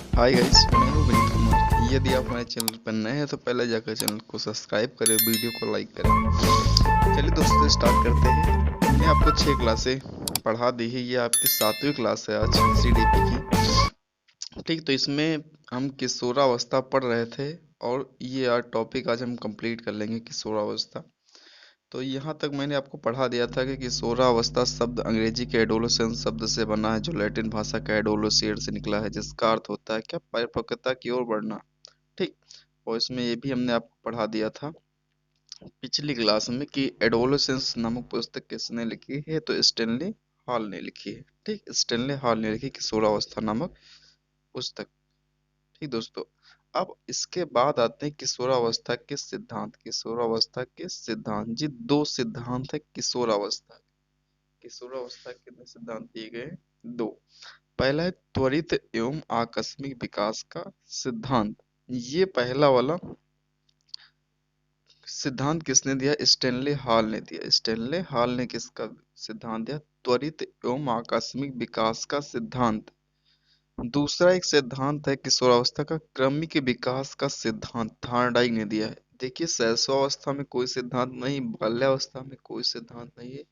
Hi guys, मैं हूँ विनीत कुमार। यदि आप हमारे चैनल पर नए हैं तो पहले जाकर चैनल को सब्सक्राइब करें, वीडियो को लाइक करें। चलिए दोस्तों, स्टार्ट करते हैं। हमने आपको 6 क्लासें पढ़ा दी है। ये आपकी 7वीं क्लास है आज सीडीपी की। ठीक, तो इसमें हम किशोरावस्था पढ़ रहे थे और ये टॉपिक आज हम कंप्लीट कर लेंगे, किशोरावस्था। तो यहाँ तक मैंने आपको पढ़ा दिया था कि किशोरावस्था शब्द अंग्रेजी के एडोलेसेंस शब्द से बना है, जो लैटिन भाषा का एडोलोसियर से निकला है, जिसका अर्थ होता है क्या, परिपक्वता की ओर बढ़ना। ठीक। और इसमें ये भी हमने आपको पढ़ा दिया था पिछली क्लास में कि एडोलेसेंस नामक पुस्तक किसने लिखी है, तो स्टेनली हॉल ने लिखी है। ठीक, स्टेनली हॉल ने लिखी किशोरावस्था नामक पुस्तक। ठीक दोस्तों, अब इसके बाद आते हैं किशोरावस्था के सिद्धांत। किशोरावस्था के सिद्धांत जी, 2 सिद्धांत है किशोरावस्था। किशोरावस्था के कितने सिद्धांत दिए गए? 2। पहला है त्वरित एवं आकस्मिक विकास का सिद्धांत। ये पहला वाला सिद्धांत किसने दिया? स्टेनले हॉल ने दिया। स्टेनले हॉल ने किसका सिद्धांत दिया? त्वरित एवं आकस्मिक विकास का सिद्धांत। दूसरा एक सिद्धांत है किशोरावस्था का क्रमिक विकास का सिद्धांत, थॉर्नडाइक ने दिया है। देखिए, शैशवावस्था में कोई सिद्धांत नहीं, बाल्यावस्था में कोई सिद्धांत नहीं है,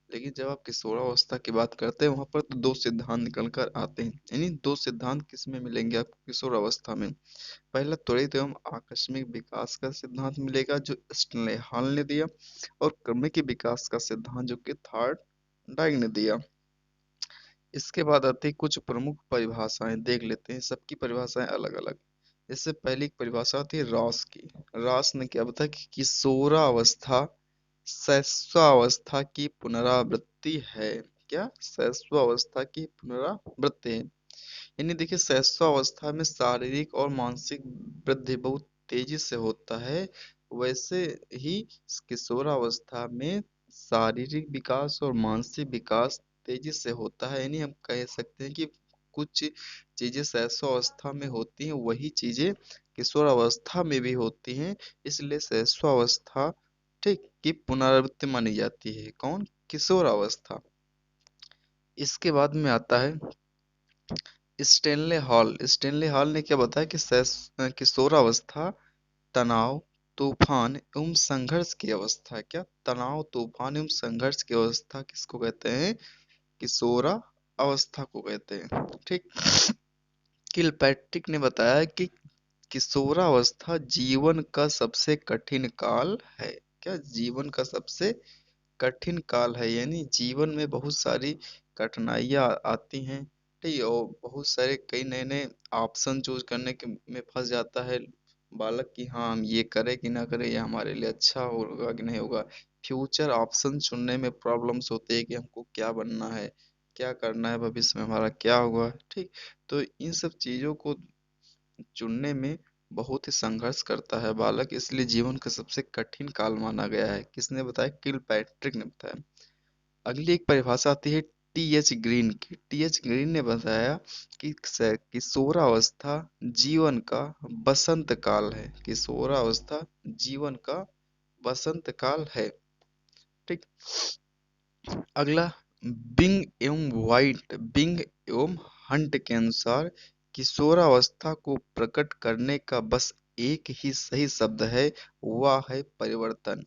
लेकिन जब आप किशोरावस्था की बात करते हैं वहां पर तो 2 सिद्धांत निकल कर आते हैं। यानी 2 सिद्धांत किस में मिलेंगे आपको? किशोरावस्था में। पहला त्वरित एवं आकस्मिक विकास का सिद्धांत मिलेगा, जो स्टेनले हॉल ने दिया, और क्रमिक विकास का सिद्धांत जो कि थॉर्नडाइक ने दिया। इसके बाद आती है कुछ प्रमुख परिभाषाएं, देख लेते हैं। सबकी परिभाषाएं अलग अलग। इससे पहली एक परिभाषा आती है रॉस की। रॉस ने क्या बताया कि किशोरावस्था शैशवावस्था की पुनरावृत्ति है। क्या? शैशवावस्था की पुनरावृत्ति है। यानी देखिए, शैशवावस्था में शारीरिक और मानसिक वृद्धि बहुत तेजी से होता है, वैसे ही किशोरावस्था में शारीरिक विकास और मानसिक विकास तेजी से होता है। यानी हम कह सकते हैं कि कुछ चीजें शैशवावस्था में होती हैं, वही चीजें किशोरावस्था में भी होती हैं। इसलिए शैशवावस्था, ठीक, की पुनरावृत्ति मानी जाती है। कौन? किशोरावस्था। इसके बाद में आता है स्टेनले हॉल। स्टेनले हॉल ने क्या बताया कि किशोरावस्था तनाव, तूफान एवं संघर्ष की अवस्था है। क्या? तनाव, तूफान एवं संघर्ष की अवस्था किसको कहते हैं? किशोरा अवस्था को कहते हैं। ठीक। किलपैट्रिक ने बताया कि किशोरावस्था जीवन का सबसे कठिन काल है। क्या? जीवन का सबसे कठिन काल है। यानी जीवन में बहुत सारी कठिनाइयाँ आती हैं। ठीक है, और बहुत सारे कई नए नए ऑप्शन चूज करने के में फंस जाता है बालक कि हाँ, हम ये करें कि ना करें, ये हमारे लिए अच्छा होगा कि नहीं होगा। फ्यूचर ऑप्शन चुनने में प्रॉब्लम्स होती है कि हमको क्या बनना है, क्या करना है, भविष्य में हमारा क्या होगा। ठीक। तो इन सब चीजों को चुनने में बहुत ही संघर्ष करता है बालक, इसलिए जीवन का सबसे कठिन काल माना गया है। किसने बताया? किलपैट्रिक ने बताया। अगली एक परिभाषा आती है टी एच ग्रीन की। टी एच ग्रीन ने बताया कि किशोरावस्था जीवन का बसंत काल है। किशोरावस्था जीवन का बसंत काल है। ठीक। अगला बिंग एवं वाइट, बिंग एवं हंट के अनुसार किशोरावस्था को प्रकट करने का बस एक ही सही शब्द है, वह है परिवर्तन।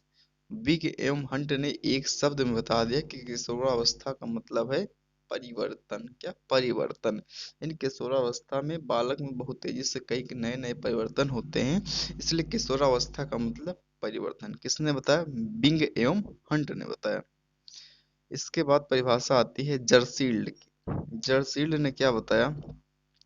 बिग एवं हंट ने एक शब्द में बता दिया कि किशोरावस्था का मतलब है परिवर्तन। क्या? परिवर्तन। इन किशोरावस्था में बालक में बहुत तेजी से कई नए नए परिवर्तन होते हैं, इसलिए किशोरावस्था का मतलब परिवर्तन। किसने बताया? बिंग एवं हंट ने बताया। इसके बाद परिभाषा आती है जर्सील्ड की। जर्सील्ड ने क्या बताया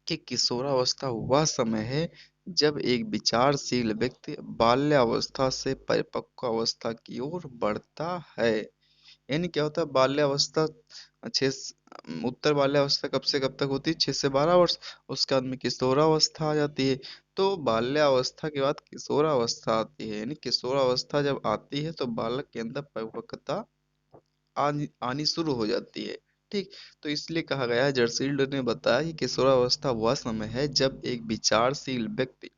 कि किशोरावस्था वह समय है जब एक विचारशील व्यक्ति बाल्यावस्था से परिपक्व अवस्था की ओर बढ़ता है। यानी क्या होता है? बाल्यावस्था उत्तर बाल्यावस्था कब से कब तक होती है? 6 से 12 वर्ष। उसके बाद में किशोरावस्था आ जाती है। तो बाल्यावस्था के बाद किशोरावस्था आती है। यानी किशोरावस्था जब आती है तो बालक के अंदर परिपक्वता आनी शुरू हो जाती है। ठीक। तो इसलिए कहा गया है, जर्सील्ड ने बताया कि किशोरावस्था वह समय है जब एक विचारशील व्यक्ति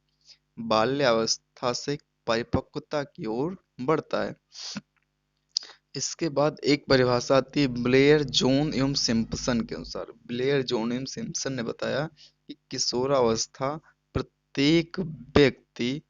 बाल्यावस्था से परिपक्वता की ओर बढ़ता है। इसके बाद एक परिभाषा आती है ब्लेयर, जोन एवं सिम्पसन के अनुसार। ब्लेयर, जोन एवं सिम्पसन ने बताया कि किशोरावस्था प्रत्येक व्यक्ति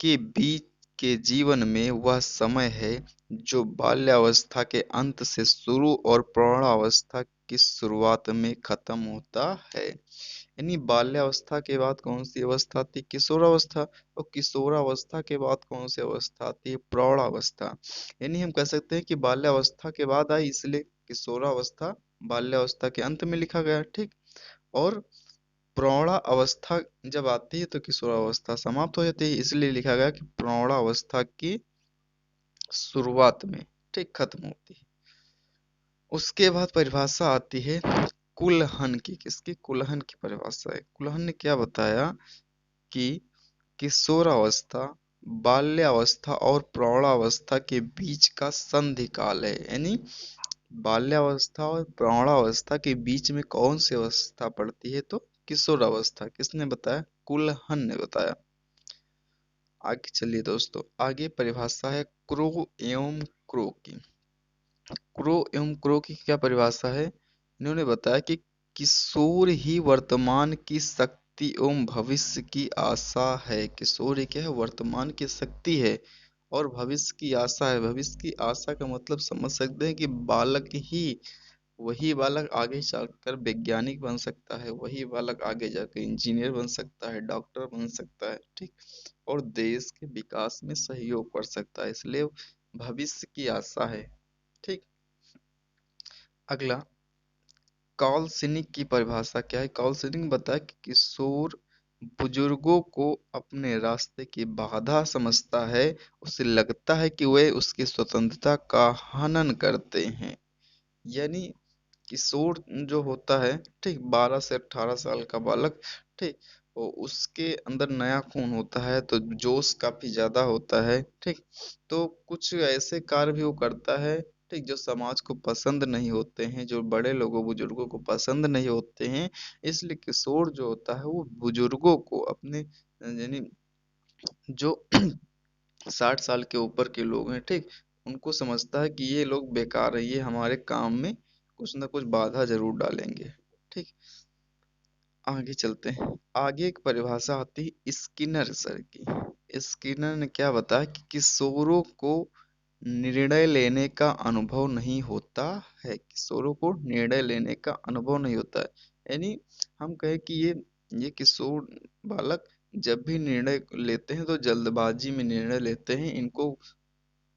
के बीच के जीवन में वह समय है जो बाल्यावस्था के अंत से शुरू और प्रौढ़ावस्था की शुरुआत में खत्म होता है। यानी बाल्यावस्था के बाद कौन सी अवस्था आती है? किशोरावस्था। और किशोरावस्था के बाद कौन सी अवस्था आती है? प्रौढ़ावस्था। यानी हम कह सकते हैं कि बाल्यावस्था के बाद आई, इसलिए किशोरावस्था बाल्यावस्था के अंत में लिखा गया, ठीक। और प्रौढ़ावस्था जब आती है तो किशोरावस्था समाप्त हो जाती है, इसलिए लिखा गया कि प्रौढ़ावस्था की शुरुआत में, ठीक, खत्म होती है। उसके बाद परिभाषा आती है कुलहन की। किसकी? कुलहन की परिभाषा है। कुलहन ने क्या बताया कि किशोरावस्था बाल्यावस्था और प्रौढ़ावस्था के बीच का संधि काल है। यानी बाल्यावस्था और प्रौढ़ावस्था के बीच में कौन सी अवस्था पड़ती है? तो किशोरावस्था। किसने बताया? कुलहन ने बताया। आगे चलिए दोस्तों, आगे परिभाषा है क्रो एवं क्रो की। क्रो एवं क्रो की क्या परिभाषा है? इन्होंने बताया कि किशोर ही वर्तमान की शक्ति एवं भविष्य की आशा है। किशोर ही क्या है? वर्तमान की शक्ति है और भविष्य की आशा है। भविष्य की आशा का मतलब समझ सकते हैं कि बालक ही, वही बालक आगे चलकर वैज्ञानिक बन सकता है, वही बालक आगे जाकर इंजीनियर बन सकता है, डॉक्टर बन सकता है, ठीक, और देश के विकास में सहयोग कर सकता है, इसलिए भविष्य की आशा है, ठीक। अगला, कॉलसिनिक की परिभाषा क्या है? कॉलसिनिक बताया कि किशोर बुजुर्गों को अपने रास्ते की बाधा समझता है, उसे लगता है कि वे उसकी स्वतंत्रता का हनन करते हैं। यानी किशोर जो होता है, ठीक, 12 से 18 साल का बालक, ठीक, वो उसके अंदर नया खून होता है तो जोश काफी ज्यादा होता है, ठीक। तो कुछ ऐसे कार्य भी वो करता है, ठीक, जो समाज को पसंद नहीं होते हैं, जो बड़े लोगों बुजुर्गों को पसंद नहीं होते हैं। इसलिए किशोर जो होता है वो बुजुर्गों को अपने, यानी जो 60 साल के ऊपर के लोग हैं, ठीक, उनको समझता है कि ये लोग बेकार है, ये हमारे काम में कुछ ना कुछ बाधा जरूर डालेंगे, ठीक। आगे चलते हैं। आगे एक परिभाषा आती है स्किनर सर की। स्किनर ने क्या बताया कि किशोरों को निर्णय लेने का अनुभव नहीं होता है। किशोरों को निर्णय लेने का अनुभव नहीं होता है। यानी हम कहें कि ये किशोर बालक जब भी निर्णय लेते हैं तो जल्दबाजी में निर्णय लेते हैं। इनको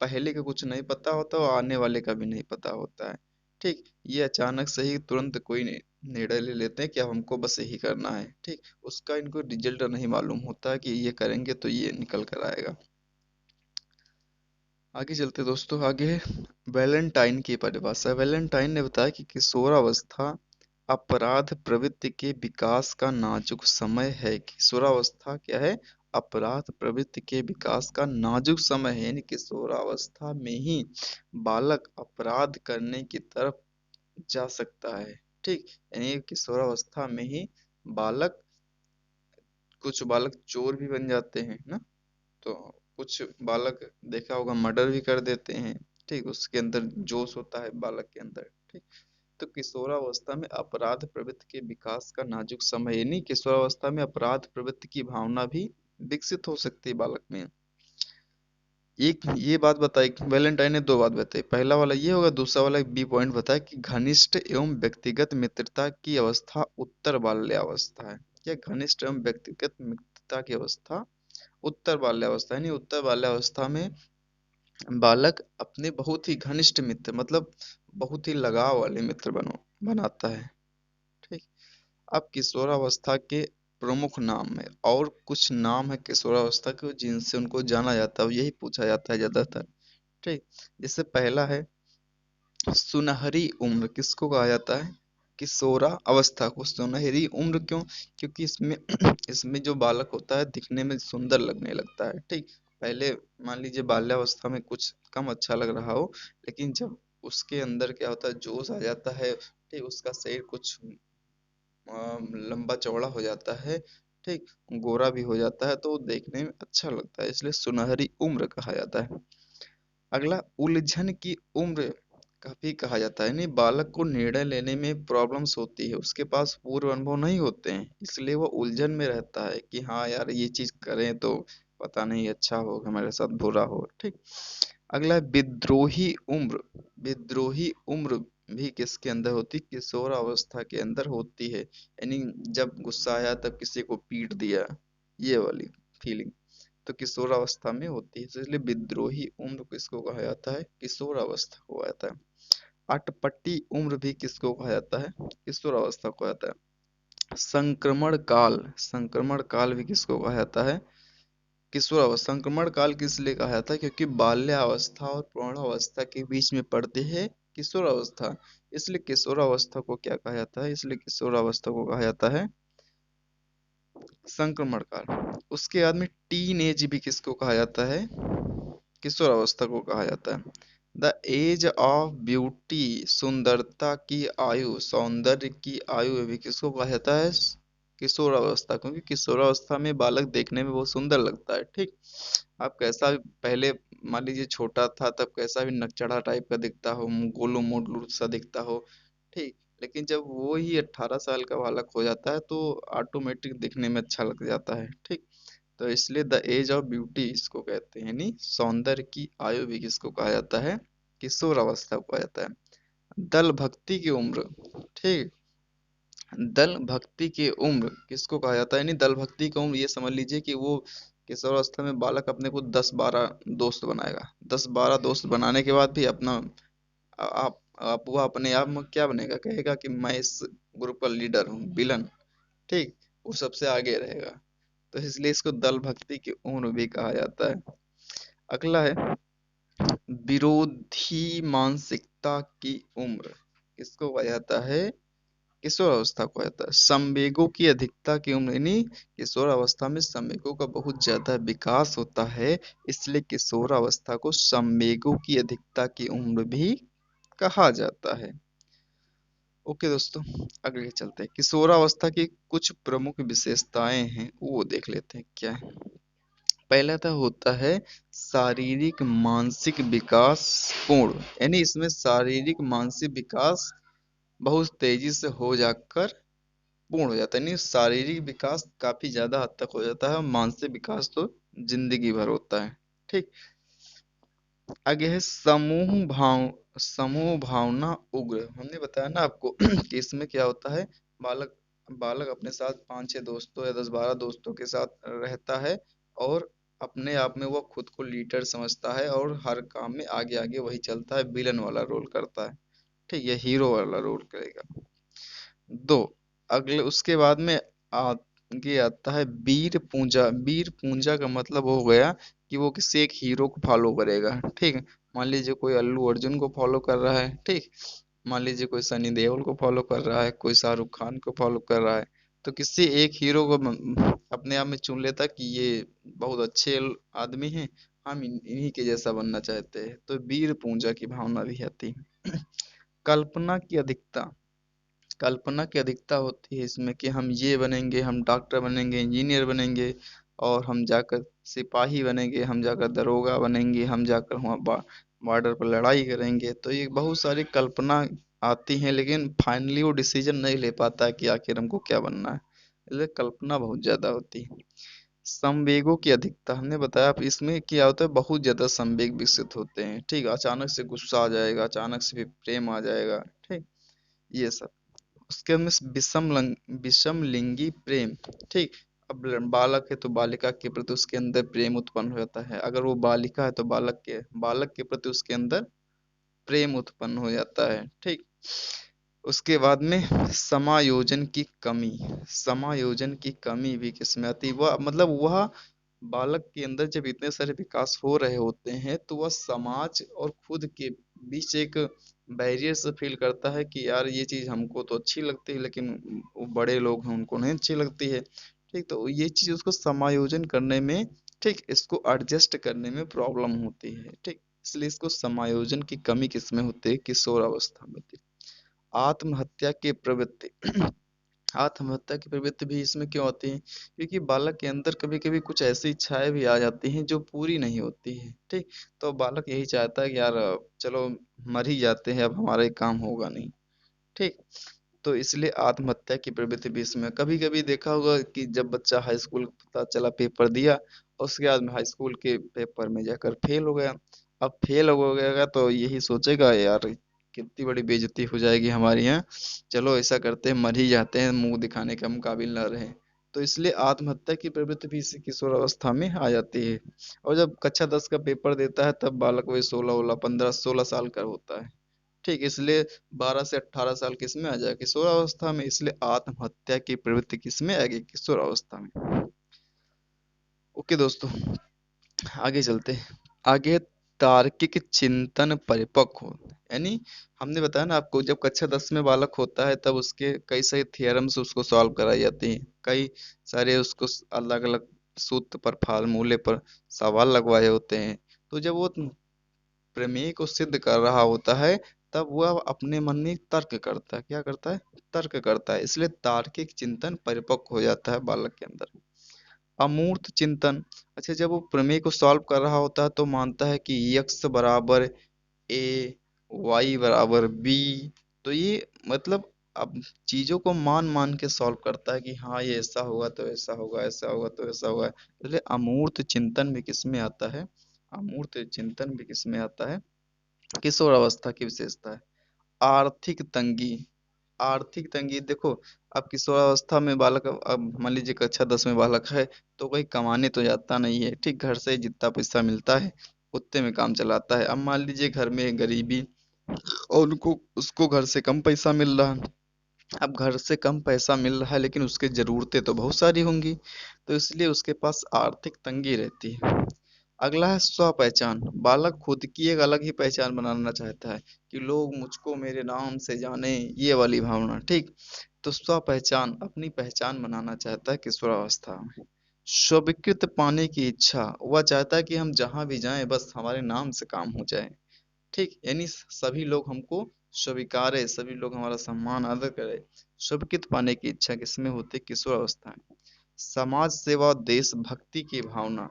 पहले का कुछ नहीं पता होता और आने वाले का भी नहीं पता होता है, ठीक। ये अचानक से ही तुरंत कोई निर्णय ले लेते हैं कि अब हमको बस यही करना है, ठीक। उसका इनको रिजल्ट नहीं मालूम होता कि ये करेंगे तो ये निकल कर आएगा। आगे चलते दोस्तों, आगे है वैलेंटाइन की परिभाषा। वैलेंटाइन ने बताया कि किशोरावस्था अपराध प्रवृत्ति के विकास का नाजुक समय है। किशोरावस्था क्या है? अपराध प्रवृत्ति के विकास का नाजुक समय है। यानी किशोरावस्था में ही बालक अपराध करने की तरफ जा सकता है, ठीक। यानी किशोरावस्था में ही बालक, कुछ बालक चोर भी बन जाते हैं ना, तो कुछ बालक देखा होगा मर्डर भी कर देते हैं, ठीक। उसके अंदर जोश होता है बालक के अंदर, ठीक। तो किशोरावस्था में अपराध प्रवृत्ति के विकास का नाजुक समय, यानी किशोरावस्था में अपराध प्रवृत्ति की भावना भी विकसित हो सकती है बालक में। एक ये बात बताई, वैलेंटाइन ने दो बात बताई। पहला वाला ये होगा, दूसरा वाला बी पॉइंट बताया कि घनिष्ठ एवं व्यक्तिगत मित्रता की अवस्था उत्तर बाल्यावस्था है। क्या घनिष्ठ एवं व्यक्तिगत मित्रता की अवस्था उत्तर बाल्यावस्था, यानी उत्तर बाल्यावस्था में बालक अपने बहुत ही घनिष्ठ मित्र, मतलब बहुत ही लगाव वाले मित्र बनाता है, ठीक। अब किशोरावस्था के प्रमुख नाम है, और कुछ नाम है किशोरावस्था के जिनसे उनको जाना जाता है, यही पूछा जाता है ज्यादातर, ठीक। जैसे पहला है सुनहरी उम्र। किसको कहा जाता है? किशोरा अवस्था को सुनहरी उम्र। क्यों? क्योंकि इसमें इसमें जो बालक होता है दिखने में सुंदर लगने लगता है, ठीक। पहले मान लीजिए बाल्यावस्था में कुछ कम अच्छा लग रहा हो, लेकिन जब उसके अंदर क्या होता है, जोश आ जाता है, ठीक, उसका शरीर कुछ लंबा चौड़ा हो जाता है, ठीक, गोरा भी हो जाता है, तो वो देखने में अच्छा लगता है, इसलिए सुनहरी उम्र कहा जाता है। अगला, उलझन की उम्र काफी कहा जाता है। नहीं, बालक को निर्णय लेने में प्रॉब्लम्स होती है, उसके पास पूर्व अनुभव नहीं होते हैं, इसलिए वो उलझन में रहता है कि हाँ यार ये चीज करें तो पता नहीं अच्छा हो हमारे साथ बुरा हो। ठीक। अगला है विद्रोही उम्र। विद्रोही उम्र भी किसके अंदर होती, किशोर अवस्था के अंदर होती है, यानी जब गुस्सा आया तब किसी को पीट दिया, ये वाली फीलिंग तो किशोर अवस्था में होती है। तो इसलिए विद्रोही उम्र किसको कहा जाता है, किशोर अवस्था को कहा जाता है। अटपटी उम्र भी किसको कहा जाता है, किशोर अवस्था को कहा जाता है। संक्रमण काल, संक्रमण काल भी किसको कहा जाता है, किशोर अवस्था। संक्रमण काल किस लिए कहा जाता है, क्योंकि बाल्यावस्था और प्रौढ़ावस्था के बीच में पड़ती है किशोर अवस्था, इसलिए किशोर अवस्था को क्या कहा जाता है, इसलिए किशोर अवस्था को कहा जाता है संक्रमण काल। उसके बाद में टीन एज भी किसको कहा जाता है, किशोर अवस्था को कहा जाता है। द एज ऑफ ब्यूटी, सुंदरता की आयु, सौंदर्य की आयु भी किसको कहा जाता है, किशोर अवस्था, क्योंकि किशोर अवस्था में बालक देखने में बहुत सुंदर लगता है। ठीक। आप कैसा भी पहले, मान लीजिए छोटा था तब कैसा भी नकचढ़ा टाइप का दिखता हो, गोलू मोलू सा दिखता हो, ठीक, लेकिन जब वो ही 18 साल का बालक हो जाता है तो ऑटोमेटिक दिखने में अच्छा लग जाता है। ठीक। तो इसलिए द एज ऑफ ब्यूटी इसको कहते हैं, यानी सौंदर्य की आयु भी किसको कहा जाता है, किशोर अवस्था को कहा जाता है। दल भक्ति की उम्र, ठीक, दल भक्ति की उम्र किसको कहा जाता है, यानी दल भक्ति की उम्र ये समझ लीजिए कि वो किशोर अवस्था में बालक अपने को 10-12 दोस्त बनाएगा, 10-12 दोस्त बनाने के बाद भी अपना आप वो अपने आप में क्या बनेगा, कहेगा कि मैं इस ग्रुप का लीडर हूँ, विलन, ठीक, वो सबसे आगे रहेगा। तो इसलिए इसको दल भक्ति की उम्र भी कहा जाता है। अगला है विरोधी मानसिकता की उम्र, किसको कहा जाता है, किशोर अवस्था को कहा जाता है। संवेगों की अधिकता की उम्र, यानी किशोर अवस्था में संवेगों का बहुत ज्यादा विकास होता है, इसलिए किशोर अवस्था को संवेगों की अधिकता की उम्र भी कहा जाता है। ओके दोस्तों, अगले चलते हैं। किशोरावस्था की कुछ प्रमुख विशेषताएं हैं, वो देख लेते हैं क्या है। पहला तो होता है शारीरिक मानसिक विकास पूर्ण, यानी इसमें शारीरिक मानसिक विकास बहुत तेजी से हो जाकर पूर्ण हो जाता है, यानी शारीरिक विकास काफी ज्यादा हद तक हो जाता है और मानसिक विकास तो जिंदगी भर होता है। ठीक। आगे है समूह भावना उग्र। हमने बताया ना आपको कि इसमें क्या होता है, बालक बालक अपने साथ 5-6 दोस्तों या 10-12 दोस्तों के साथ रहता है और अपने आप में वो खुद को लीडर समझता है और हर काम में आगे आगे वही चलता है, विलन वाला रोल करता है, ठीक, ये हीरो वाला रोल करेगा। दो, अगले उसके बाद में आगे आता है वीर पूंजा। वीर पूंजा का मतलब हो गया कि वो किसी एक हीरो को फॉलो करेगा, ठीक है। मान लीजिए कोई अल्लू अर्जुन को फॉलो कर रहा है, ठीक, मान लीजिए कोई सनी देओल को फॉलो कर रहा है, कोई शाहरुख खान को फॉलो कर रहा है, तो किसी एक हीरो को अपने आप में चुन लेता कि ये बहुत अच्छे आदमी हैं, हम इन्हीं के जैसा बनना चाहते हैं, तो वीर पूंजा की भावना भी आती है। कल्पना की अधिकता, कल्पना की अधिकता होती है इसमें कि हम ये बनेंगे, हम डॉक्टर बनेंगे, इंजीनियर बनेंगे, और हम जाकर सिपाही बनेंगे, हम जाकर दरोगा बनेंगे, हम जाकर वहाँ बॉर्डर पर लड़ाई करेंगे, तो ये बहुत सारी कल्पना आती हैं, लेकिन फाइनली वो डिसीजन नहीं ले पाता कि आखिर हमको क्या बनना है, इसलिए कल्पना बहुत ज्यादा होती है। संवेगों की अधिकता, हमने बताया अब इसमें क्या होता है, बहुत ज्यादा संवेग विकसित होते हैं, ठीक, अचानक से गुस्सा आ जाएगा, अचानक से भी प्रेम आ जाएगा, ठीक, ये सब। उसके बाद में विषम लिंगी प्रेम, ठीक, अब बालक है तो बालिका के प्रति उसके अंदर प्रेम उत्पन्न हो जाता है, अगर वो बालिका है तो बालक के प्रति उसके अंदर प्रेम उत्पन्न हो जाता है, ठीक। उसके बाद में समायोजन की कमी, समायोजन की कमी भी किसमें आती है, वह मतलब वह बालक के अंदर जब इतने सारे विकास हो रहे होते हैं तो वह समाज और खुद के बीच एक बैरियर से फील करता है कि यार ये चीज हमको तो अच्छी लगती है लेकिन वो बड़े लोग हैं उनको नहीं अच्छी लगती है, ठीक, तो ये चीज उसको समायोजन करने में, ठीक, इसको एडजस्ट करने में प्रॉब्लम होती है, ठीक, इसलिए इसको समायोजन की कमी किसमें होती है, किशोर अवस्था में होती है। आत्महत्या की प्रवृत्ति, आत्महत्या की प्रवृत्ति भी इसमें क्यों आती है? क्योंकि बालक के अंदर कभी कभी कुछ ऐसी इच्छाएं भी आ जाती हैं जो पूरी नहीं होती है, ठीक। तो बालक यही चाहता है कि यार चलो मर ही जाते हैं, अब हमारा ये काम होगा नहीं, ठीक। तो इसलिए आत्महत्या की प्रवृत्ति भी इसमें, कभी कभी देखा होगा कि जब बच्चा हाई स्कूल पता चला पेपर दिया और उसके बाद में हाई स्कूल के पेपर में जाकर फेल हो गया। अब फेल हो गया तो यही सोचेगा यार कितनी बड़ी बेइज्जती हो जाएगी हमारी यहाँ, चलो ऐसा करते हैं मर ही जाते हैं, मुंह दिखाने के हम काबिल ना रहे। तो इसलिए आत्महत्या की प्रवृत्ति भी इसी किशोर अवस्था में आ जाती है। और जब कक्षा 10 का पेपर देता है तब बालक वही 16 16 15 16 साल का होता है, ठीक। इसलिए 12 से 18 साल किसमें आ जाए? किशोर अवस्था में। इसलिए आत्महत्या की प्रवृत्ति किसमें आएगी? किशोर अवस्था में। ओके दोस्तों, आगे चलते हैं। आगे, तार्किक चिंतन परिपक्व हो, यानी हमने बताया ना आपको, जब कक्षा 10 में बालक होता है तब उसके कई सारे थियरम्स उसको सॉल्व कराई जाती हैं, कई सारे उसको अलग अलग सूत्र पर फार्मूले पर सवाल लगवाए होते हैं। तो जब वो प्रमेय को सिद्ध कर रहा होता है तब वह अपने मन में तर्क करता है। क्या करता है? तर्क करता है। इसलिए तार्किक चिंतन परिपक्व हो जाता है बालक के अंदर। अमूर्त चिंतन, अच्छा, जब वो प्रमेय को सॉल्व कर रहा होता है तो मानता है कि x बराबर ए, वाई बराबर बी। तो ये मतलब अब चीजों को मान मान के सॉल्व करता है कि हाँ ये ऐसा होगा तो ऐसा होगा, ऐसा होगा तो ऐसा होगा। इसलिए अमूर्त चिंतन भी किसमें आता है? अमूर्त चिंतन भी किसमें आता है? किशोर अवस्था की विशेषता है। आर्थिक तंगी, आर्थिक तंगी देखो, अब किशोरावस्था में बालक, अब मान लीजिए कक्षा 10 में बालक है तो कोई कमाने तो जाता नहीं है, ठीक। घर से जितना पैसा मिलता है उतने में काम चलाता है। अब मान लीजिए घर में गरीबी और उनको उसको घर से कम पैसा मिल रहा है। अब घर से कम पैसा मिल रहा है लेकिन उसकी जरूरतें तो बहुत सारी होंगी, तो इसलिए उसके पास आर्थिक तंगी रहती है। अगला है स्व पहचान, बालक खुद की एक अलग ही पहचान बनाना चाहता है कि लोग मुझको मेरे नाम से जाने, ये वाली भावना, ठीक। तो स्व पहचान, अपनी पहचान बनाना चाहता है किशोरावस्था में। स्वीकृत पाने की इच्छा, वह चाहता है कि हम जहां भी जाएं बस हमारे नाम से काम हो जाए, ठीक। यानी सभी लोग हमको स्वीकारे, सभी लोग हमारा सम्मान आदर करे। स्वीकृत पाने की इच्छा किसमें होती है? किशोर अवस्था में। समाज सेवा और देशभक्ति की भावना,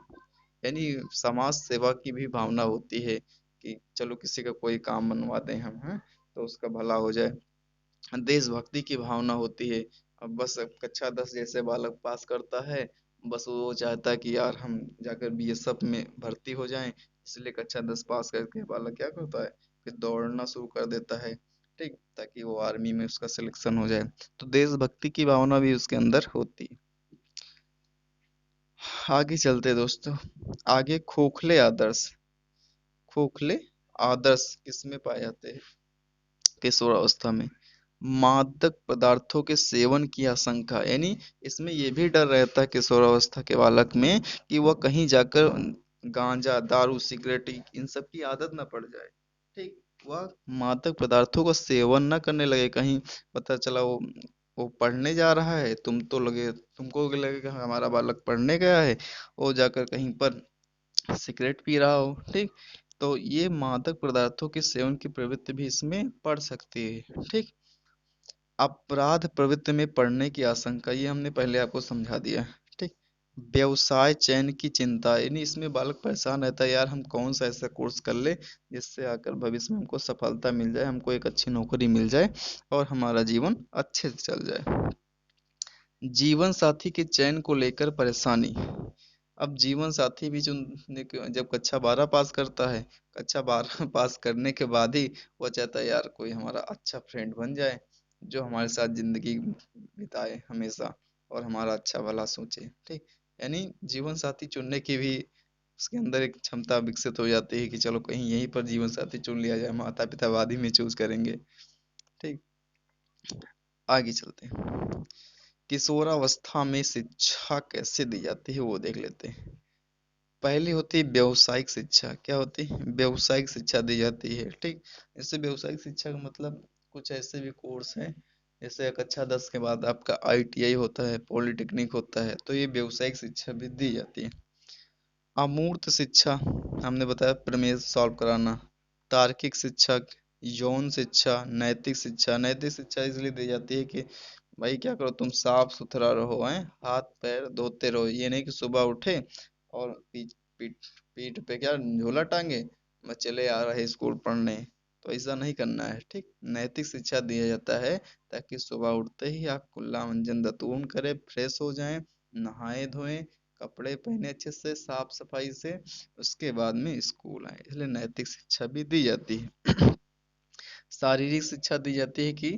यानी समाज सेवा की भी भावना होती है कि चलो किसी का कोई काम बनवा दें हम, हैं, तो उसका भला हो जाए। देशभक्ति की भावना होती है। अब बस अब कक्षा 10 जैसे बालक पास करता है, बस वो चाहता है कि यार हम जाकर बीएसएफ में भर्ती हो जाएं। इसलिए कक्षा 10 पास करके बालक क्या करता है? फिर दौड़ना शुरू कर देता है, ठीक, ताकि वो आर्मी में उसका सिलेक्शन हो जाए। तो देशभक्ति की भावना भी उसके अंदर होती है। आगे चलते हैं दोस्तों। आगे, खोखले आदर्श। खोखले आदर्श किसमें पाए जाते हैं? किशोर अवस्था में। मादक पदार्थों के सेवन की आशंका, यानी इसमें ये भी डर रहता है किशोर अवस्था के बालक में कि वह कहीं जाकर गांजा, दारू, सिगरेट इन सब की आदत ना पड़ जाए, ठीक। वह मादक पदार्थों का सेवन न करने लगे, कहीं पता चला वो पढ़ने जा रहा है, तुमको लगे कि हमारा बालक पढ़ने गया है, वो जाकर कहीं पर सिगरेट पी रहा हो, ठीक। तो ये मादक पदार्थों के सेवन की प्रवृत्ति भी इसमें पड़ सकती है, ठीक। अपराध प्रवृत्ति में पड़ने की आशंका, ये हमने पहले आपको समझा दिया है, ठीक। व्यवसाय चयन की चिंता, यानी इसमें बालक परेशान रहता है, यार हम कौन सा ऐसा कोर्स कर ले जिससे आकर भविष्य में हमको सफलता मिल जाए, हमको एक अच्छी नौकरी मिल जाए और हमारा जीवन अच्छे से चल जाए। जीवन साथी के चयन को लेकर परेशानी, अब जीवन साथी भी चुनने के, जब कक्षा 12 पास करता है, कक्षा 12 पास करने के बाद ही वो चाहता है यार कोई हमारा अच्छा फ्रेंड बन जाए जो हमारे साथ जिंदगी बिताए हमेशा और हमारा अच्छा भला सोचे, ठीक। यानी जीवन साथी चुनने की भी उसके अंदर एक क्षमता विकसित हो जाती है कि चलो कहीं यहीं पर जीवन साथी चुन लिया जाए, माता पिता बाद ही में चूज करेंगे, ठीक। आगे चलते हैं। किशोरावस्था में शिक्षा कैसे दी जाती है वो देख लेते हैं। पहली होती है व्यावसायिक शिक्षा। क्या होती है? व्यावसायिक शिक्षा दी जाती है, ठीक। इससे व्यावसायिक शिक्षा का मतलब कुछ ऐसे भी कोर्स हैं, जैसे कक्षा 10 के बाद आपका आईटीआई होता है, पॉलिटेक्निक होता है, तो ये व्यावसायिक शिक्षा भी दी जाती है। अमूर्त शिक्षा, हमने बताया प्रमेय सॉल्व कराना। तार्किक शिक्षा, यौन शिक्षा, नैतिक शिक्षा। नैतिक शिक्षा इसलिए दी जाती है कि भाई क्या करो, तुम साफ सुथरा रहो, हैं, हाथ पैर धोते रहो। ये नहीं कि सुबह उठे और पीठ पीठ पीठ पे क्या झोला टांगे, मैं चले आ रहे स्कूल पढ़ने। तो ऐसा नहीं करना है, ठीक। नैतिक शिक्षा दिया जाता है ताकि सुबह उठते ही आप कुल्ला मंजन दतून करें, फ्रेश हो जाएं, नहाए धोएं, कपड़े पहने अच्छे से साफ सफाई से, उसके बाद में स्कूल आए। इसलिए नैतिक शिक्षा भी दी जाती है। शारीरिक शिक्षा दी जाती है कि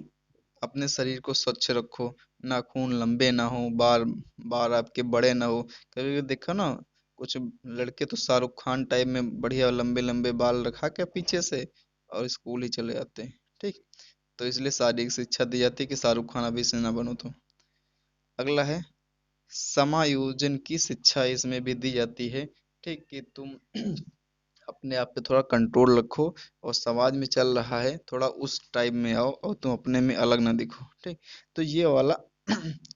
अपने शरीर को स्वच्छ रखो, नाखून लंबे ना हो, बाल बाल आपके बड़े ना हो। कभी कभी देखो ना, कुछ लड़के तो शाहरुख खान टाइप में बढ़िया लंबे लंबे बाल रखा के पीछे से और स्कूल ही चले जाते हैं, ठीक। तो इसलिए शारीरिक शिक्षा दी जाती है कि शाहरुख खान अभी से ना बनो। तो अगला है समायोजन की शिक्षा, इसमें भी दी जाती है, ठीक, कि तुम अपने आप पे थोड़ा कंट्रोल रखो और समाज में चल रहा है थोड़ा उस टाइप में आओ और तुम अपने में अलग ना दिखो, ठीक। तो ये वाला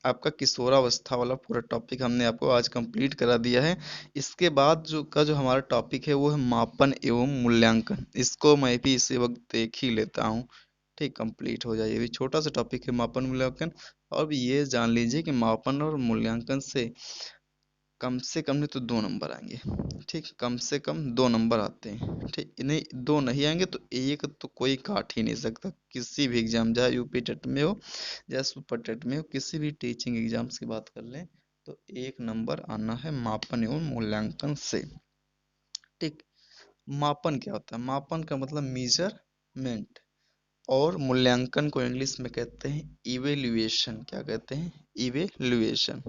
आपका किशोरावस्था वाला पूरा टॉपिक हमने आपको आज कंप्लीट करा दिया है। इसके बाद जो हमारा टॉपिक है वो है मापन एवं मूल्यांकन। इसको मैं भी इसी वक्त देख ही लेता हूँ, ठीक, कंप्लीट हो जाए। ये भी छोटा सा टॉपिक है, मापन मूल्यांकन। और भी ये जान लीजिए कि मापन और मूल्यांकन से कम से कम नहीं तो 2 नंबर आएंगे, ठीक। कम से कम 2 नंबर आते हैं, ठीक। नहीं, दो नहीं आएंगे तो एक तो कोई काट ही नहीं सकता किसी भी एग्जाम, चाहे यूपी टेट में हो या सुपर टेट में हो, किसी भी टीचिंग एग्जाम्स की बात कर लें तो 1 नंबर आना है मापन एवं मूल्यांकन से, ठीक। मापन क्या होता है? मापन का मतलब मीजरमेंट, और मूल्यांकन को इंग्लिश में कहते हैं इवेल्युएशन। क्या कहते हैं? इवेल्युएशन।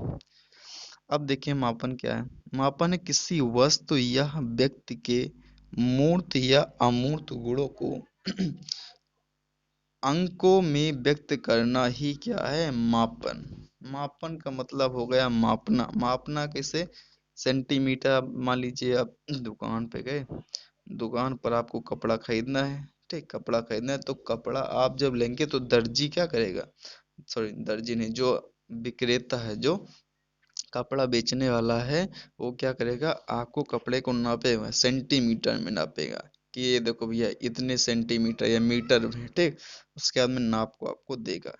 अब देखिए मापन क्या है। मापन है किसी वस्तु या व्यक्ति के मूर्त या अमूर्त गुणों को अंकों में व्यक्त करना ही क्या है? मापन। मापन का मतलब हो गया मापना। मापना कैसे? सेंटीमीटर। मान लीजिए आप दुकान पे गए, दुकान पर आपको कपड़ा खरीदना है, ठीक। कपड़ा खरीदना है तो कपड़ा आप जब लेंगे तो दर्जी क्या करेगा, सॉरी दर्जी नहीं, जो विक्रेता है, जो कपड़ा बेचने वाला है, वो क्या करेगा, आपको कपड़े को नापेगा, सेंटीमीटर में नापेगा कि ये देखो भैया इतने सेंटीमीटर या मीटर में, ठीक। उसके बाद में नाप को आपको देगा।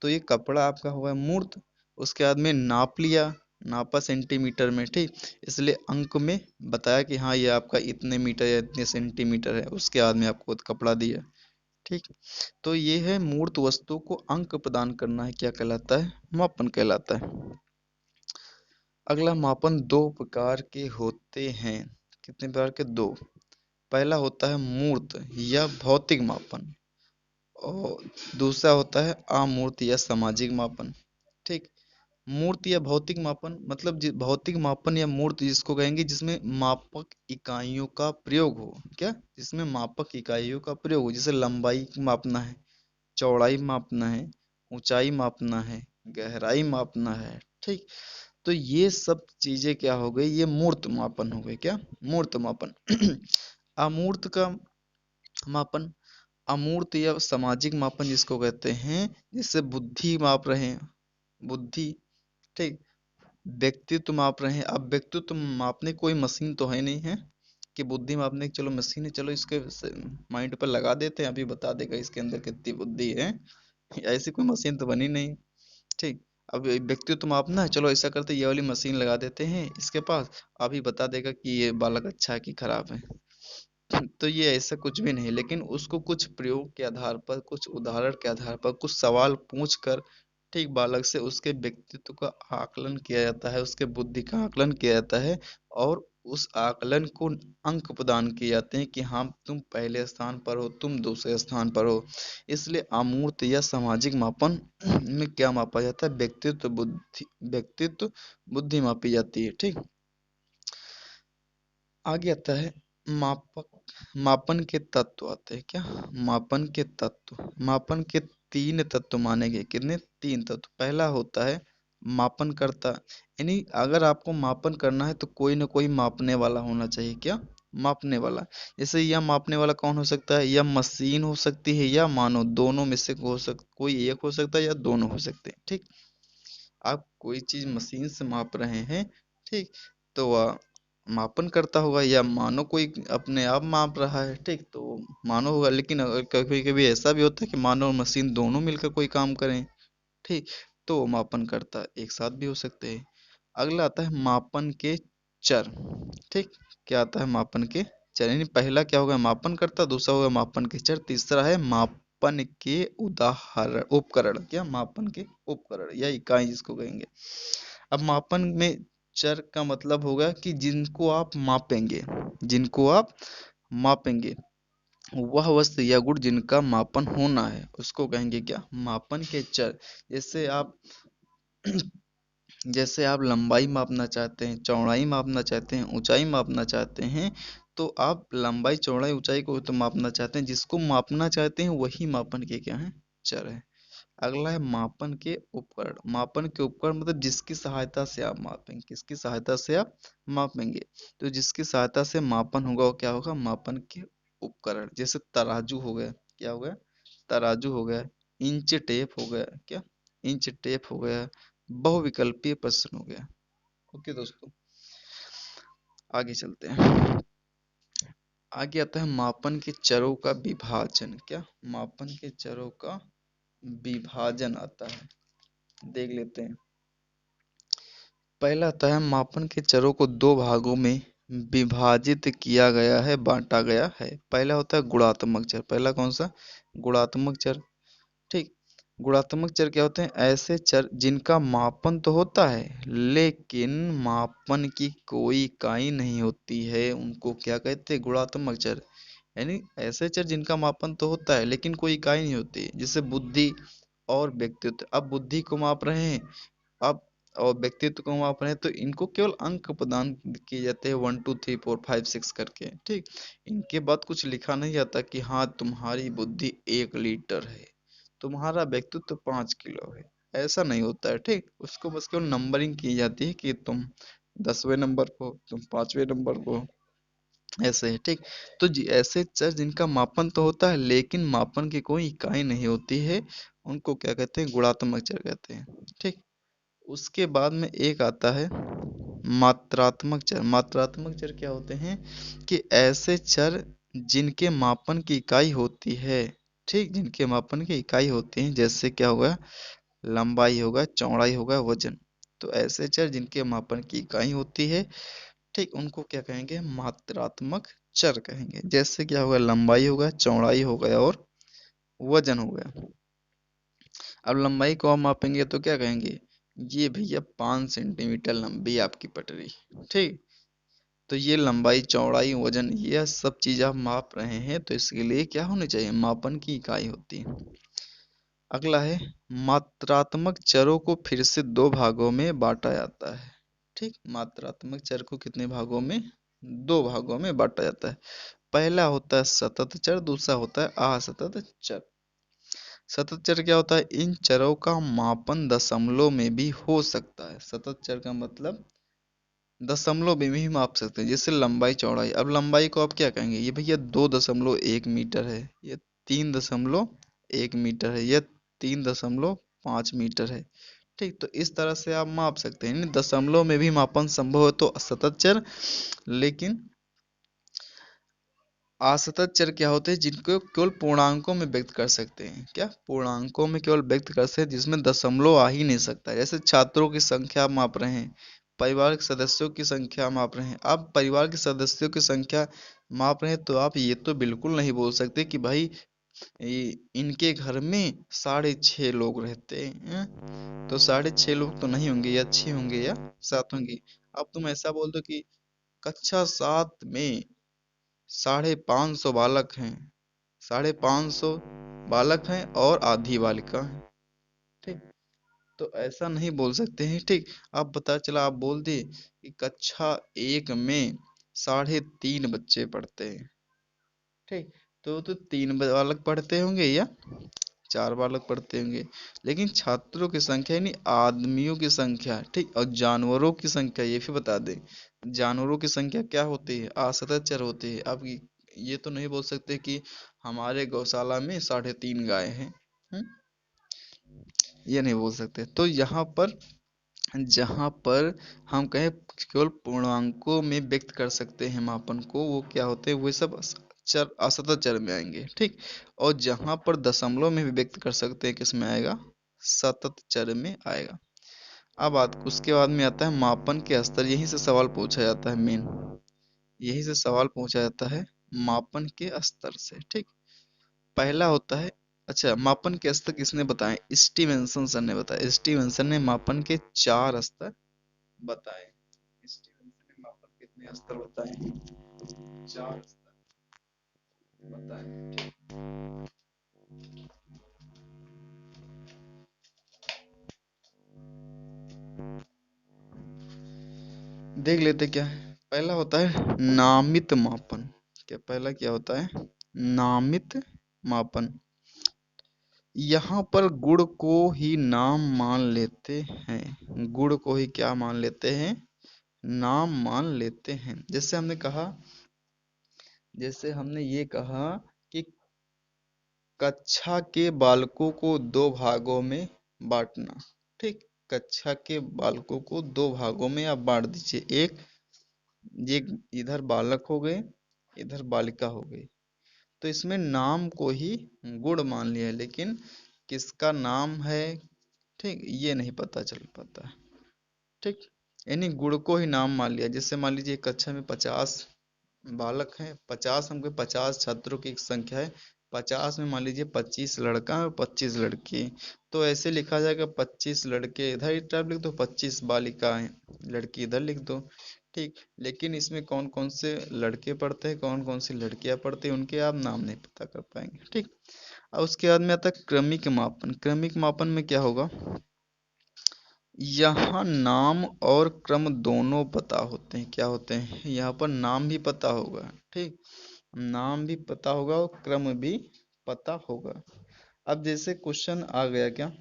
तो ये कपड़ा आपका हुआ मूर्त, उसके बाद में नाप लिया, नापा सेंटीमीटर में, ठीक। इसलिए अंक में बताया कि हाँ ये आपका इतने मीटर या इतने सेंटीमीटर है, उसके बाद में आपको कपड़ा दिया, ठीक। तो ये है मूर्त वस्तु को अंक प्रदान करना है, क्या कहलाता है? मापन कहलाता है। अगला, मापन दो प्रकार के होते हैं। कितने प्रकार के? दो। पहला होता है मूर्त या भौतिक मापन, और दूसरा होता है अमूर्त या सामाजिक मापन, ठीक। मूर्त या भौतिक मापन मतलब भौतिक मापन या मूर्त जिसको कहेंगे जिसमें मापक इकाइयों का प्रयोग हो। क्या? जिसमें मापक इकाइयों का प्रयोग हो, जैसे लंबाई मापना है, चौड़ाई मापना है, ऊंचाई मापना है, गहराई मापना है, ठीक। तो ये सब चीजें क्या हो गई? ये मूर्त मापन हो गए। क्या? मूर्त मापन। अमूर्त का मापन, अमूर्त या सामाजिक मापन जिसको कहते हैं, जिससे बुद्धि माप रहे हैं, बुद्धि, ठीक। व्यक्तित्व माप रहे हैं। अब व्यक्तित्व मापने कोई मशीन तो है नहीं है कि बुद्धि मापने की चलो मशीन है, चलो इसके माइंड पर लगा देते हैं अभी बता देगा इसके अंदर कितनी बुद्धि है। ऐसी कोई मशीन तो बनी नहीं, ठीक। अब व्यक्तित्व मापना है, चलो ऐसा करते ये वाली मशीन लगा देते हैं इसके पास, अभी बता देगा कि ये बालक अच्छा है कि खराब है। तो ये ऐसा कुछ भी नहीं, लेकिन उसको कुछ प्रयोग के आधार पर, कुछ उदाहरण के आधार पर, कुछ सवाल पूछ कर, ठीक, बालक से उसके व्यक्तित्व का आकलन किया जाता है, उसके बुद्धि का आकलन किया जाता है, और उस आकलन को अंक प्रदान किए जाते हैं कि हाँ तुम पहले स्थान पर हो, तुम दूसरे स्थान पर हो। इसलिए अमूर्त या सामाजिक मापन में क्या मापा जाता है? व्यक्तित्व बुद्धि, व्यक्तित्व बुद्धि मापी जाती है, ठीक। आगे आता है मापक, मापन के तत्व आते हैं। क्या? मापन के तत्व। मापन के 3 तत्व माने गए। कितने? 3 तत्व। पहला होता है मापन करता, यानी अगर आपको मापन करना है तो कोई ना कोई मापने वाला होना चाहिए। क्या? मापने वाला। जैसे यह मापने वाला कौन हो सकता है? या मशीन हो सकती है या मानव, दोनों में से कोई एक हो सकता है या दोनों हो सकते हैं, ठीक। आप कोई चीज मशीन से माप रहे हैं, ठीक, तो वह मापन करता होगा, या मानो कोई अपने आप माप रहा है, ठीक, तो मानो होगा। लेकिन अगर कभी कभी ऐसा भी होता है कि मानो और मशीन दोनों मिलकर कोई काम करें, ठीक, तो वो मापन करता, एक साथ भी हो सकते हैं। अगला आता है मापन के चर। ठीक, क्या आता है मापन के चर, यानी पहला क्या होगा मापन करता, दूसरा होगा मापन के चर, तीसरा है मापन के उदाहरण उपकरण, क्या मापन के उपकरण या इकाई जिसको कहेंगे। अब मापन में चर का मतलब होगा कि जिनको आप मापेंगे, जिनको आप मापेंगे, वह वस्तु या गुण जिनका मापन होना है उसको कहेंगे क्या, मापन के चर। जैसे आप जैसे आप लंबाई मापना चाहते हैं, चौड़ाई मापना चाहते हैं, ऊंचाई मापना चाहते हैं, तो आप लंबाई चौड़ाई ऊंचाई को तो मापना चाहते हैं, जिसको मापना चाहते हैं वही मापन के क्या है, चर है। अगला है मापन के उपकरण। मापन के उपकरण मतलब जिसकी सहायता से आप मापेंगे, किसकी सहायता से आप मापेंगे, तो जिसकी सहायता से मापन होगा वो क्या होगा, मापन के उपकरण। जैसे तराजू हो गया, क्या हो गया, तराजू हो गया, इंच टेप हो गया, क्या, इंच टेप हो गया, बहुविकल्पीय प्रश्न हो गया। ओके दोस्तों, आगे चलते हैं। आगे आता है मापन के चरों का विभाजन। क्या, मापन के चरों का विभाजन आता है, देख लेते हैं। पहला आता है मापन के चरों को दो भागों में विभाजित किया गया है, बांटा गया है। पहला होता है गुणात्मक चर। पहला कौन सा, गुणात्मक चर। ठीक, गुणात्मक चर क्या होते हैं, ऐसे चर जिनका मापन तो होता है लेकिन मापन की कोई इकाई नहीं होती है, उनको क्या कहते हैं, गुणात्मक चर। यानी ऐसे चर जिनका मापन तो होता है लेकिन कोई इकाई नहीं होती, जैसे बुद्धि और व्यक्तित्व। अब बुद्धि को माप रहे हैं, अब और व्यक्तित्व को माप रहे हैं, तो इनको केवल अंक प्रदान किए जाते हैं 1 2 3 4 5 6 करके। ठीक, इनके बाद कुछ लिखा नहीं जाता कि हाँ तुम्हारी बुद्धि 1 लीटर है, तुम्हारा व्यक्तित्व 5 किलो है, ऐसा नहीं होता है। ठीक, उसको बस केवल नंबरिंग की जाती है कि तुम 10वें नंबर को, तुम 5वें नंबर को, ऐसे है। ठीक, तो ऐसे चर जिनका मापन तो होता है लेकिन मापन की कोई इकाई नहीं होती है, उनको क्या कहते हैं, गुणात्मक चर कहते हैं। ठीक, उसके बाद में एक आता है मात्रात्मक चर। मात्रात्मक चर क्या होते हैं, कि ऐसे चर जिनके मापन की इकाई होती है। ठीक, जिनके मापन की इकाई होती है, जैसे क्या होगा, लंबाई होगा, चौड़ाई होगा, वजन। तो ऐसे चर जिनके मापन की इकाई होती है, ठीक, उनको क्या कहेंगे, मात्रात्मक चर कहेंगे। जैसे क्या होगा, लंबाई होगा, चौड़ाई हो गया और वजन हो गया। अब लंबाई को हम मापेंगे तो क्या कहेंगे, ये भैया 5 सेंटीमीटर लंबी आपकी पटरी। ठीक, तो ये लंबाई चौड़ाई वजन ये सब चीज आप माप रहे हैं, तो इसके लिए क्या होनी चाहिए, मापन की इकाई होती है। अगला है मात्रात्मक चरों को फिर से दो भागों में बांटा जाता है। ठीक, मात्रात्मक चर को कितने भागों में, दो भागों में बांटा जाता है। पहला होता है सतत चर, दूसरा होता है असतत चर। सतत चर क्या होता है, इन चरों का मापन दशमलव में भी हो सकता है। सतत चर का मतलब दशमलव में भी माप सकते हैं, जैसे लंबाई चौड़ाई। अब लंबाई को आप क्या कहेंगे, ये भैया 2.1 मीटर है, ये 3.1 मीटर है, ये 3.5 मीटर है। ठीक, तो इस तरह से आप माप सकते हैं, यानी दशमलव में भी मापन संभव है तो सतत चर। लेकिन असतत चर क्या होते हैं, जिनको केवल पूर्णांकों में व्यक्त कर सकते हैं, क्या, पूर्णांकों में केवल व्यक्त कर सकते हैं, जिसमें दशमलव आ ही नहीं सकता। जैसे छात्रों की संख्या माप रहे हैं, परिवार के सदस्यों की संख्या माप रहे हैं। आप परिवार के सदस्यों की संख्या माप रहे हैं तो आप ये तो बिल्कुल नहीं बोल सकते कि भाई इनके घर में 6.5 लोग रहते हैं, तो 6.5 लोग तो नहीं होंगे, या 6 होंगे या 7 होंगे। अब तुम ऐसा बोल दो कि कक्षा 7 में 550 बालक हैं, 550 बालक हैं और आधी बालिका है। ठीक, तो ऐसा नहीं बोल सकते हैं। ठीक, अब पता चला आप बोल दिए कि कक्षा 1 में 3.5 बच्चे पढ़ते हैं। ठीक, तो 3 बालक पढ़ते होंगे या 4 बालक पढ़ते होंगे, लेकिन छात्रों की संख्या यानी आदमियों की संख्या, ठीक, और जानवरों की संख्या ये भी बता दें, जानवरों की संख्या क्या होती है, असतत चर होती है। आप ये तो नहीं बोल सकते कि हमारे गौशाला में 3.5 गाय हैं। हम्म, ये नहीं बोल सकते। तो यहाँ पर जहाँ पर हम कहें केवल पूर्णांकों में व्यक्त कर सकते हैं मापन को, वो क्या होते हैं, वो सब चर असतत चर में आएंगे। ठीक, और जहाँ पर दशमलव में भी व्यक्त कर सकते हैं, किस में आएगा, सतत चर में आएगा। अब बात उसके बाद में आता है मापन के स्तर। यहीं से सवाल पूछा जाता है मेन, यही से सवाल पूछा जाता है मापन के स्तर से। ठीक, पहला होता है, अच्छा मापन के स्तर किसने बताए? स्टीवेंसन सर ने बताया। स्टीवेंसन ने मापन के 4 स्तर बताए। स्टीवेंसन ने मापन के कितने स्तर बताए? 4 स्तर बताए। देख लेते क्या है। पहला होता है नामित मापन। क्या पहला क्या होता है? नामित मापन। यहाँ पर गुण को ही नाम मान लेते हैं। गुण को ही क्या मान लेते हैं? नाम मान लेते हैं। जैसे हमने ये कहा कि कक्षा के बालकों को 2 भागों में बांटना। ठीक, कक्षा के बालकों को 2 भागों में आप बांट दीजिए। एक ये इधर बालक हो गए, इधर बालिका हो गई। तो इसमें नाम को ही गुण मान लिया है, लेकिन किसका नाम है, ठीक, ये नहीं पता चल पाता है। ठीक, यानी गुण को ही नाम मान लिया। जैसे मान लीजिए कक्षा में 50 बालक हैं, 50 हमको 50 छात्रों की एक संख्या है। 50 में मान लीजिए 25 लड़का और 25 लड़की। तो ऐसे लिखा जाएगा 25 लड़के इधर ही टाइप लिख दो, 25 बालिकाएं लड़की इधर लिख दो। ठीक, लेकिन इसमें कौन कौन से लड़के पढ़ते हैं, कौन कौन सी लड़कियां पढ़ती हैं, उनके आप नाम नहीं पता कर पाएंगे। ठीक, और उसके बाद में आता है क्रमिक मापन। क्रमिक मापन में क्या होगा? यहाँ नाम और क्रम दोनों पता होते हैं। क्या होते हैं? यहाँ पर नाम भी पता होगा। ठीक, नाम भी पता होगा और क्रम भी पता होगा। अब जैसे क्वेश्चन आ गया क्या,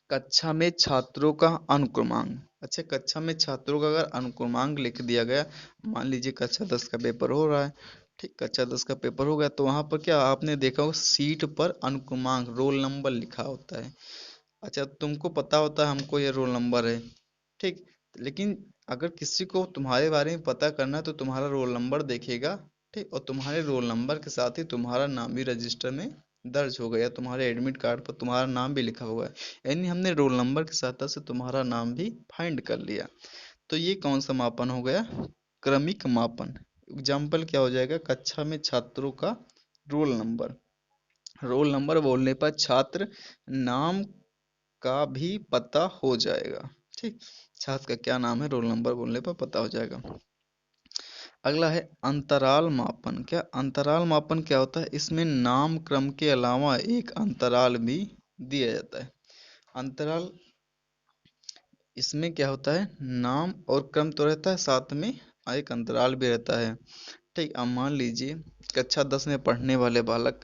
कक्षा में छात्रों का अनुक्रमांक। अच्छा, कक्षा में छात्रों का अगर अनुक्रमांक लिख दिया गया, मान लीजिए कक्षा 10 का पेपर हो रहा है। ठीक, कक्षा 10 का पेपर हो गया तो वहां पर क्या आपने देखा होगा, सीट पर अनुक्रमांक रोल नंबर लिखा होता है। अच्छा, तुमको पता होता है हमको ये रोल नंबर है। ठीक, लेकिन अगर किसी को तुम्हारे बारे में पता करना है तो तुम्हारा रोल नंबर देखेगा। ठीक, और तुम्हारे रोल नंबर के साथ ही तुम्हारा नाम भी रजिस्टर में दर्ज हो गया, तुम्हारे एडमिट कार्ड पर तुम्हारा नाम भी लिखा हुआ है। यानी हमने रोल नंबर के साथ से तुम्हारा नाम भी फाइंड कर लिया। तो ये कौन सा मापन हो गया? क्रमिक मापन। एग्जाम्पल क्या हो जाएगा? कक्षा में छात्रों का रोल नंबर। रोल नंबर बोलने पर छात्र नाम का भी पता हो जाएगा। ठीक, छात्र का क्या नाम है रोल नंबर बोलने पर पता हो जाएगा। अगला है अंतराल मापन। क्या अंतराल मापन क्या होता है? इसमें नाम क्रम के अलावा एक अंतराल भी दिया जाता है। अंतराल इसमें क्या होता है, नाम और क्रम तो रहता है, साथ में एक अंतराल भी रहता है। ठीक, अब मान लीजिए कक्षा 10 में पढ़ने वाले बालक,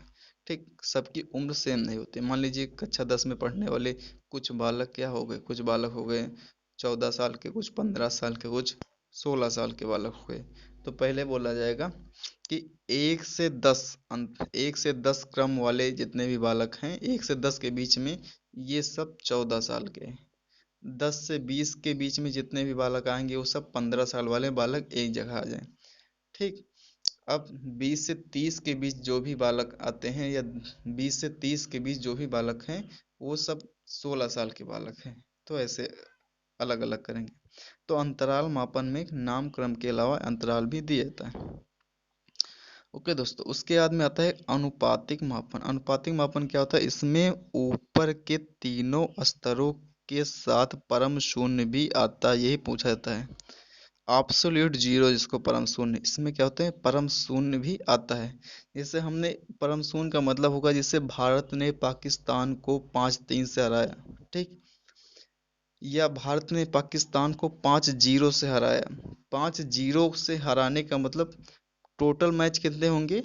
ठीक, सबकी उम्र सेम नहीं होती। मान लीजिए कक्षा 10 में पढ़ने वाले कुछ बालक क्या हो गए, कुछ बालक हो गए 14 साल के, कुछ 15 साल के, कुछ 16 साल के बालक हो गए। तो पहले बोला जाएगा कि 1 से 10 क्रम वाले जितने भी बालक हैं, 1 से 10 के बीच में, ये सब 14 साल के हैं। 10 से 20 के बीच में जितने भी बालक आएंगे वो सब 15 साल वाले बालक एक जगह आ जाएं। ठीक, अब 20 से 30 के बीच जो भी बालक आते हैं, या 20 से 30 के बीच जो भी बालक हैं, वो सब 16 साल के बालक हैं। तो ऐसे अलग अलग करेंगे। तो अंतराल मापन में नाम क्रम के अलावा अंतराल भी दिया जाता है। ओके दोस्तों, उसके बाद में आता है अनुपातिक मापन। अनुपातिक मापन क्या होता है? इसमें ऊपर के तीनों स्तरों के साथ परम शून्य भी आता है, यही पूछा जाता है। एब्सोल्यूट जीरो जिसको परम शून्य, इसमें क्या होता है, परम शून्य भी आता है। जैसे हमने परम शून्य का मतलब होगा जिससे भारत ने पाकिस्तान को 5-3 से हराया। ठीक, या भारत ने पाकिस्तान को 5-0 से हराया। 5-0 से हराने का मतलब टोटल मैच कितने होंगे?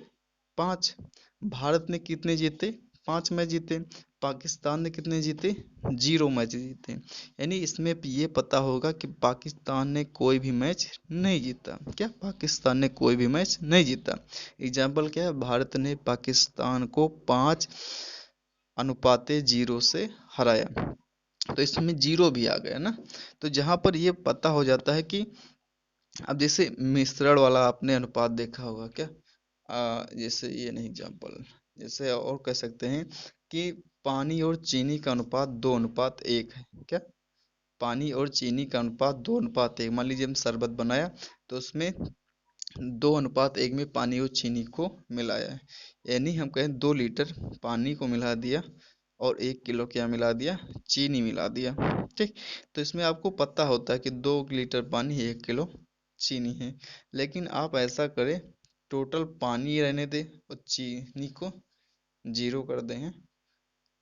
5। भारत ने कितने जीते? 5 मैच जीते। पाकिस्तान ने कितने जीते? 0 मैच जीते। यानी इसमें ये पता होगा कि पाकिस्तान ने कोई भी मैच नहीं जीता। क्या? पाकिस्तान ने कोई भी मैच नहीं जीता। एग्जाम्पल क्या है? भारत ने पाकिस्तान को 5:0 से हराया। तो इसमें 0 भी आ गया ना। तो जहां पर ये पता हो जाता है कि, अब जैसे मिश्रण वाला आपने अनुपात देखा होगा क्या? जैसे ये नहीं एग्जाम्पल, जैसे और कह सकते हैं कि पानी और चीनी का अनुपात 2:1 है। क्या? पानी और चीनी का अनुपात 2:1। मान लीजिए हम शरबत बनाया तो उसमें 2:1 में पानी और चीनी को मिलाया है। यानी हम कहें 2 लीटर पानी को मिला दिया और 1 किलो क्या मिला दिया? चीनी मिला दिया। ठीक। तो इसमें आपको पता होता है कि 2 लीटर पानी 1 किलो चीनी है। लेकिन आप ऐसा करें, टोटल पानी रहने दें और चीनी को 0 कर दें।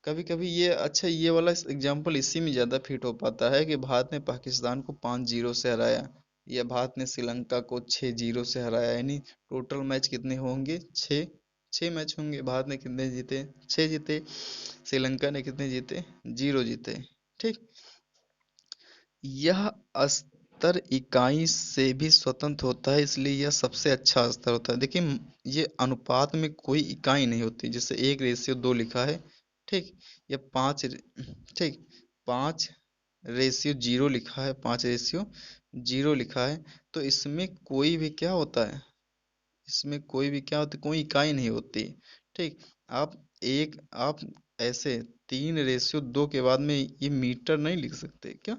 कभी कभी ये अच्छा, ये वाला एग्जाम्पल इसी में ज़्यादा फिट हो पाता है कि भारत ने पाकिस्तान को 5-0 से हराया, या भारत ने श्रीलंका को 6-0 से हराया। यानी टोटल मैच कितने होंगे? 6 मैच होंगे। भारत ने कितने जीते? 6 जीते। श्रीलंका ने कितने जीते? 0 जीते। ठीक। यह स्तर इकाई से भी स्वतंत्र होता है, इसलिए यह सबसे अच्छा स्तर होता है। देखिए, ये अनुपात में कोई इकाई नहीं होती। जैसे 1:2 लिखा है, ठीक, या 5, ठीक, 5:0 लिखा है, 5:0 लिखा है, तो इसमें कोई भी क्या होता है? इसमें कोई भी क्या होती? कोई इकाई नहीं होती। ठीक। आप ऐसे 3:2 के बाद में ये मीटर नहीं लिख सकते क्या?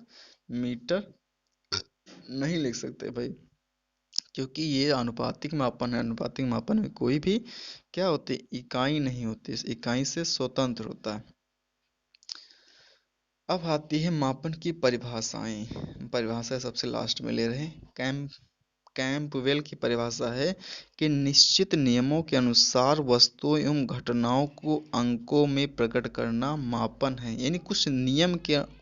मीटर नहीं लिख सकते भाई, क्योंकि ये आनुपातिक मापन है। आनुपातिक मापन में कोई भी क्या होती? इकाई नहीं होती, इस इकाई से स्वतंत्र होता है। अब आती है मापन की परिभाषाएं। परिभाषा सबसे लास्ट में ले रहे हैं। कैंपबेल की परिभाषा है कि निश्चित नियमों के अनुसार वस्तुओं एवं घटनाओं को अंकों में प्रकट करना मापन है। यानी कुछ नियम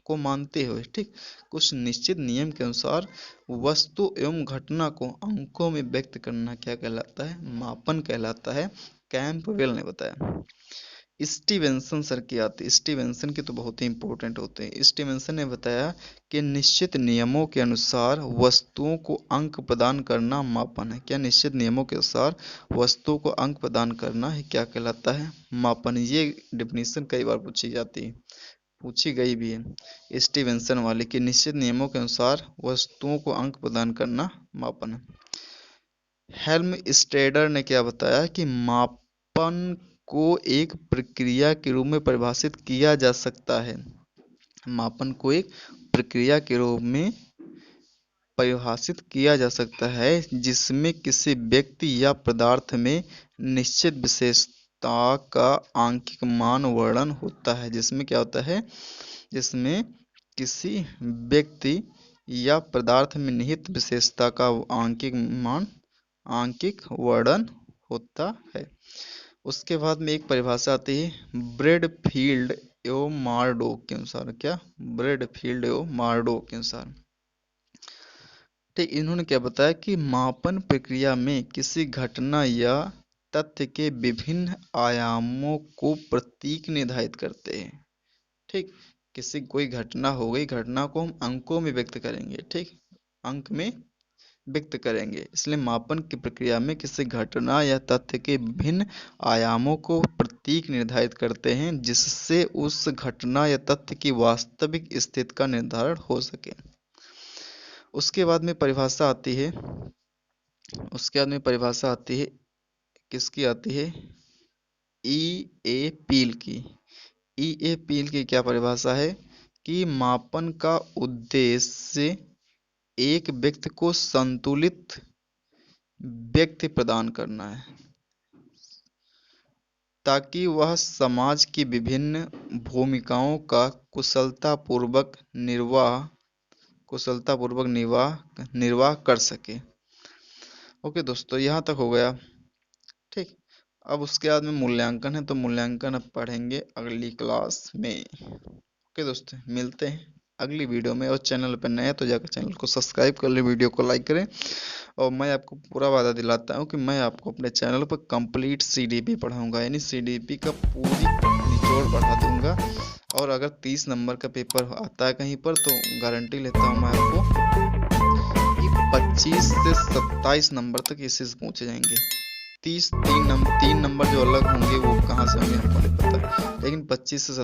को मानते हुए, ठीक, कुछ निश्चित नियम के अनुसार वस्तु एवं घटना को अंकों में व्यक्त करना क्या कहलाता है? मापन कहलाता है। कैंपबेल ने बताया। स्टीवेंसन सर की आती। स्टीवेंसन के तो बहुत ही इंपॉर्टेंट होते हैं। स्टीवेंसन ने बताया कि निश्चित नियमों के अनुसार वस्तुओं को अंक प्रदान करना मापन है। क्या? निश्चित नियमों के अनुसार वस्तुओं को अंक प्रदान करना है क्या कहलाता है? मापन। ये डेफिनेशन कई बार पूछी जाती है, पूछी गई भी है स्टीवेंसन वाली, कि निश्चित नियमों के अनुसार वस्तुओं को अंक प्रदान करना मापन है। हेल्मस्टेडर ने क्या बताया कि मापन को एक प्रक्रिया के रूप में परिभाषित किया जा सकता है। मापन को एक प्रक्रिया के रूप में परिभाषित किया जा सकता है जिसमें किसी व्यक्ति या पदार्थ में निश्चित विशेषता का आंकिक मान वर्णन होता है। जिसमें क्या होता है? जिसमें किसी व्यक्ति या पदार्थ में निहित विशेषता का आंकिक वर्णन होता है। उसके बाद में एक परिभाषा आती है ब्रैडफील्ड एवं मारडॉक के अनुसार। क्या? ब्रैडफील्ड एवं मारडॉक के अनुसार, ठीक, इन्होंने क्या बताया कि मापन प्रक्रिया में किसी घटना या तथ्य के विभिन्न आयामों को प्रतीक निर्धारित करते हैं। ठीक। कोई घटना हो गई, घटना को हम अंकों में व्यक्त करेंगे। ठीक, अंक में व्यक्त करेंगे। इसलिए मापन की प्रक्रिया में किसी घटना या तथ्य के विभिन्न आयामों को प्रतीक निर्धारित करते हैं जिससे उस घटना या तथ्य की वास्तविक स्थिति का निर्धारण हो सके। उसके बाद में परिभाषा आती है किसकी आती है? ई ए पील की। ई ए पील की क्या परिभाषा है? कि मापन का उद्देश्य एक व्यक्ति को संतुलित व्यक्ति प्रदान करना है ताकि वह समाज की विभिन्न भूमिकाओं का कुशलतापूर्वक निर्वाह कर सके। ओके दोस्तों, यहाँ तक हो गया। ठीक। अब उसके बाद में मूल्यांकन है, तो मूल्यांकन अब पढ़ेंगे अगली क्लास में। ओके दोस्तों, मिलते हैं अगली वीडियो में। और चैनल पर नए तो जाकर चैनल को सब्सक्राइब कर ले, वीडियो को लाइक करें। और मैं आपको पूरा वादा दिलाता हूँ कि मैं आपको अपने चैनल पर कंप्लीट सीडीपी पढ़ाऊँगा, यानी सीडीपी का पूरी निचोड़ पढ़ा दूंगा। और अगर 30 नंबर का पेपर आता है कहीं पर, तो गारंटी लेता हूँ मैं आपको कि 25 से 27 नंबर तक इसी से पूछे जाएंगे। 3 नंबर जो अलग होंगे वो कहाँ से होंगे हमको नहीं पता, लेकिन 25 से